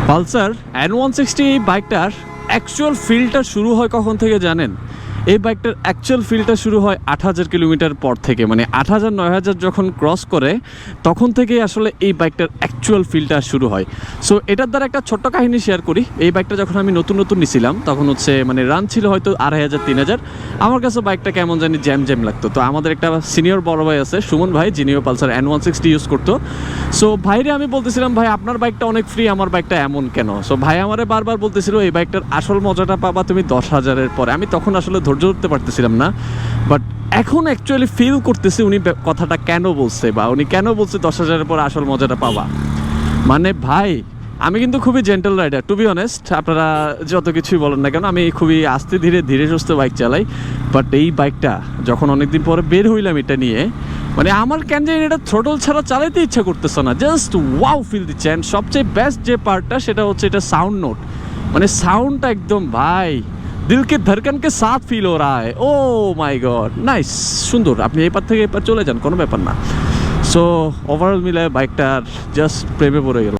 Pulsar N160 এই বাইকটার actual ফিলটা শুরু হয় কখন থেকে জানেন? এই বাইকটার অ্যাকচুয়াল ফিলটা শুরু হয় ৮,০০০ কিলোমিটার পর থেকে, মানে ৮,০০০ ৯,০০০ যখন ক্রস করে তখন থেকেই আসলে এই বাইকটার অ্যাকচুয়াল ফিলটা শুরু হয়। সো এটার দ্বারা একটা ছোট্ট কাহিনী শেয়ার করি। এই বাইকটা যখন আমি নতুন নতুন নিছিলাম তখন হচ্ছে মানে রান ছিল হয়তো ২,৫০০ ৩,০০০। আমার কাছে বাইকটা কেমন জানি জ্যাম জ্যাম লাগতো। তো আমাদের একটা সিনিয়র বড় ভাই আছে সুমন ভাই, যিনিও পালসার N160 ইউজ করতো। সো ভাইরে আমি বলতেছিলাম, ভাই আপনার বাইকটা অনেক ফ্রি, আমার বাইকটা এমন কেন? সো ভাই আমারে বারবার বলতেছিল এই বাইকটার আসল মজাটা পাবা তুমি ১০,০০০-এর পরে। আমি তখন আসলে ধৈর্য ধরতে পারতেছিলাম না, বাট এখন অ্যাকচুয়ালি ফিল করতেছি উনি কথাটা কেন বলছে, বা উনি কেন বলছে ১০,০০০-এর পর আসল মজাটা পাবা। মানে ভাই আমি কিন্তু খুবই gentle rider, to be honest. আপনারা যত কিছুই বলেন না কেন, আমি খুবই আস্তে ধীরে ধীরে সুস্থ বাইক চালাই। বাট এই বাইকটা যখন অনেকদিন পরে বের হইলাম এটা নিয়ে, মানে আমার কেন জানি এটা থ্রোটল ছাড়া চালাইতে ইচ্ছা করতেছে না, জাস্ট ওয়াও ফিল দিচ্ছে। অ্যান্ড সবচেয়ে বেস্ট যে পার্টটা সেটা হচ্ছে এটা সাউন্ড নোট, মানে সাউন্ডটা একদম ভাই দিল কে ধড়কন কে সাথ ফিল হো রা হ্যায়। ও মাই গড, নাইস, সুন্দর। আপনি এই পার থেকে এই পার চলে যান, কোনো ব্যাপার না। সো ওভারঅল মিলে বাইকটার জাস্ট প্রেমে পড়ে গেল।